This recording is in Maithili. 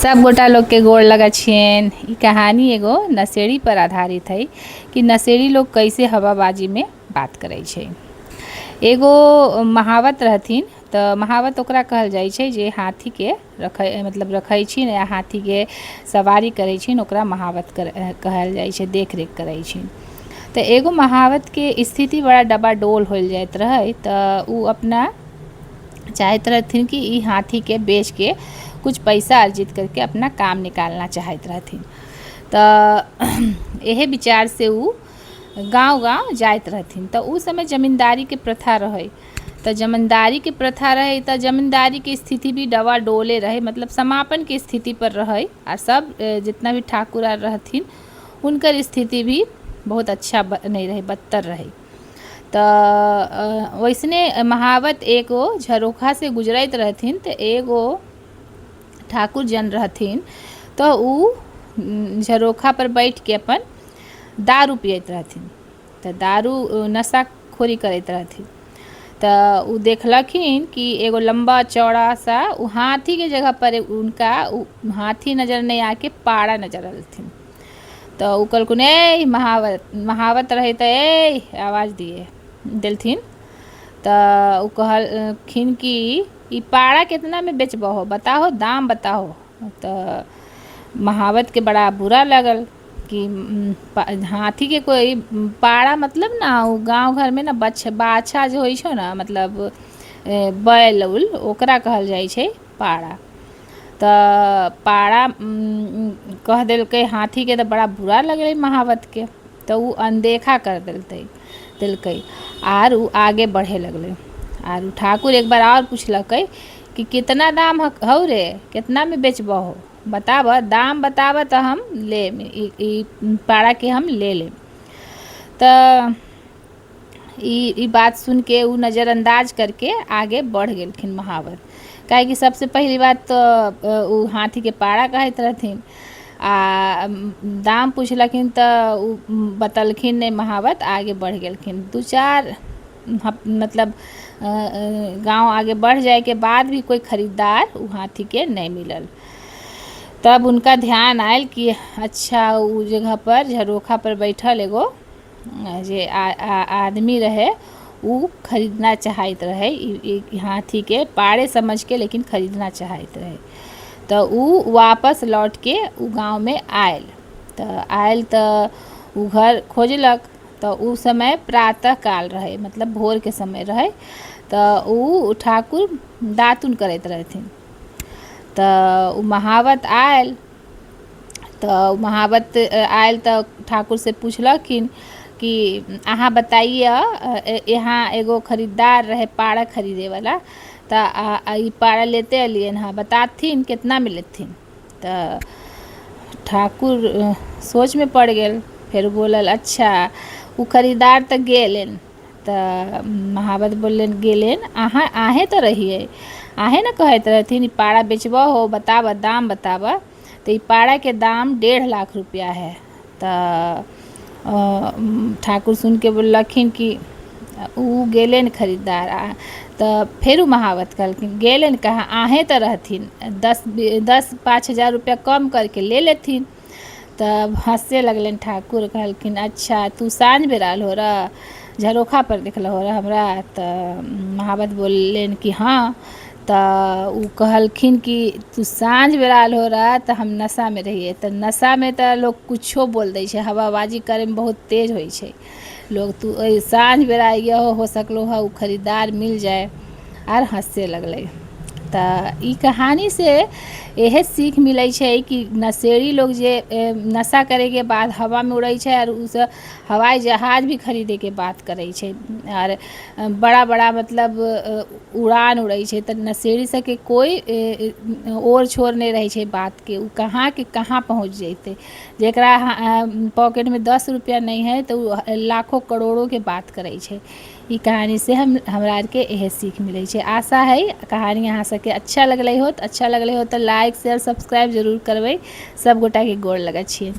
सब गोटा लोग के गोड़ लगा छियन। ई कहानी एगो नशेड़ी पर आधारित है कि नशेड़ी लोग कैसे हवाबाजी में बात करे छै। एगो महावत रहथिन तो महावत ओकरा कहल जाइ छै जे हाथी के रखै छिन या हाथी के सवारी करै छिन, ओकरा महावत कहल जाइ छै, देख रेख करै छिन। तो एगो महावत के स्थिति बड़ा डबाडोल होल जाइत रहे। तो उ अपना चाहत रहथिन कि ई हाथी के बेच के कुछ पैसा अर्जित करके अपना काम निकालना चाहत रहथिन। तो यही विचार से उ गांव-गांव जाइत रहथिन। तो उस समय जमींदारी के प्रथा रहे। तो जमींदारी के प्रथा रहे तो जमींदारी के स्थिति भी डबाडोले रहे, मतलब समापन के स्थिति पर रहे। और सब जितना भी ठाकुर आर रहथिन उनकर स्थिति भी बहुत अच्छा नहीं रहे, बदतर रहे। तो वैसने महावत एगो झरोखा से गुजरत रहथिन। तो एगो ठाकुर जन रहथिन तो उ झरोखा पर बैठ के अपन दारू पियत रहथिन। तो दारू नशाखोरी करत रहथिन। तो उ देखलखिन कि एगो लंबा चौड़ा सा उ हाथी के जगह पर उनका हाथी नज़र नहीं आके पाड़ा नज़र आलथिन। तो उ कहलखिन ए महावत रहे तो ए आवाज़ दिए दिलथिन। तो उ कहलखिन कि ई पाड़ा कितना में बेचबहो, बताहो, दाम बताहो। तो महावत के बड़ा बुरा लगल कि हाथी के कोई पाड़ा, मतलब ना उ गांव घर में ना बाछा जो होइ छो ना, मतलब बैल उल, ओकरा कहल जाइ छै पाड़ा। तो पाड़ा कह देलकै हाथी के। तो बड़ा बुरा लगल महावत के। तो उ अनदेखा कर देलकै आर उ आगे बढ़े लगले। आर ठाकुर एक बार और पूछलकै कि कितना दाम हौ रे, कितना में बेचबहो, बताब, दाम बताब तो हम ले ई पाड़ा के हम ले लेम। तो ई बात सुन के उ नज़रअंदाज करके आगे बढ़ गेलखिन महावत। काहे कि सबसे पहली बात तो उ हाथी के पाड़ा कहत रहथिन आ दाम पूछलखिन। तो उ बतलखिन नहीं, महावत आगे बढ़ गेलखिन। 2-4 मतलब गांव आगे बढ़ जाए के बाद भी कोई खरीदार उ हाथी के नहीं मिलल। तब उनका ध्यान आयल कि अच्छा उ जगह पर झरोखा पर बैठल एगो जे आदमी रहे, उ खरीदना चाहत रहे ई हाथी के पाड़े समझ के, लेकिन खरीदना चाहत रहे। तो उ वापस लौट के उ गांव में आयल। तो उ घर खोजलक। तो उ समय प्रातः काल रहे, मतलब भोर के समय रहे। तो उ ठाकुर दातुन करत रहथिन। तो उ महावत आयल। तो महावत आयल तो ठाकुर से पूछलखिन कि अहाँ बताइए, यहाँ एगो खरीदार रहे पाड़ा खरीदे वाला, तो ई पाड़ा लेते अलियन हाँ, बताथिन कितना में लेथिन। तो ठाकुर सोच में पड़ गेल। फिर बोलल अच्छा उ खरीदार तो गेलेन। तो महावत बोलन गेलेन, आहे तो रहिए, आहे ना कहत रहथिन पाड़ा बेचबहो, बताब, दाम बताब। तो ई पाड़ा के दाम 1.5 लाख रुपया है। तो ठाकुर सुन के बोलखिन कि उ गेलेन खरीदार। तो फिर उ महावत कहलखिन गेलेन कहाँ, आहे तो रहथिन, 10-5 हज़ार रुपया कम करके ले लेथिन। तब हंसे लगलन ठाकुर। कहलखिन अच्छा तू साँझ बेर आल हो रहा, झरोखा पर देखल हो रहा हमरा। तो महावत बोलेन कि हाँ। तो उ कहलखिन कि तू साँझ बेर आल हो रहा तो हम नशा में रहिए। तो नशा में तो लोग कुछो बोल दै छै, हवाबाजी करे में बहुत तेज होइ छै लोग। तू साँझ बेर आइए, हो सकलो है उ खरीदार मिल जाए। आर हंसे लगले। तो ई कहानी से यह सीख मिले छै कि नशेड़ी लोग जे नशा करे के बाद हवा में उड़ै छै और उस हवाई जहाज भी खरीदे के बात करै छै और बड़ा बड़ा मतलब उड़ान उड़ै छै। तो नशेड़ी सबके कोई ओर छोर नहीं रहे छै बात के, उ कहाँ के कहाँ पहुँच जैते। जेकरा पॉकेट में 10 रुपया नहीं है तो लाखों करोड़ों के बात करै छै। ई कहानी से हमरा आर के यह सीख मिले छै। आशा है कहानी अहाँ सबके अच्छा लगले हो तो लाइक शेयर सब्सक्राइब जरूर करबै। सब गोटा के गोड़ लगै छियै।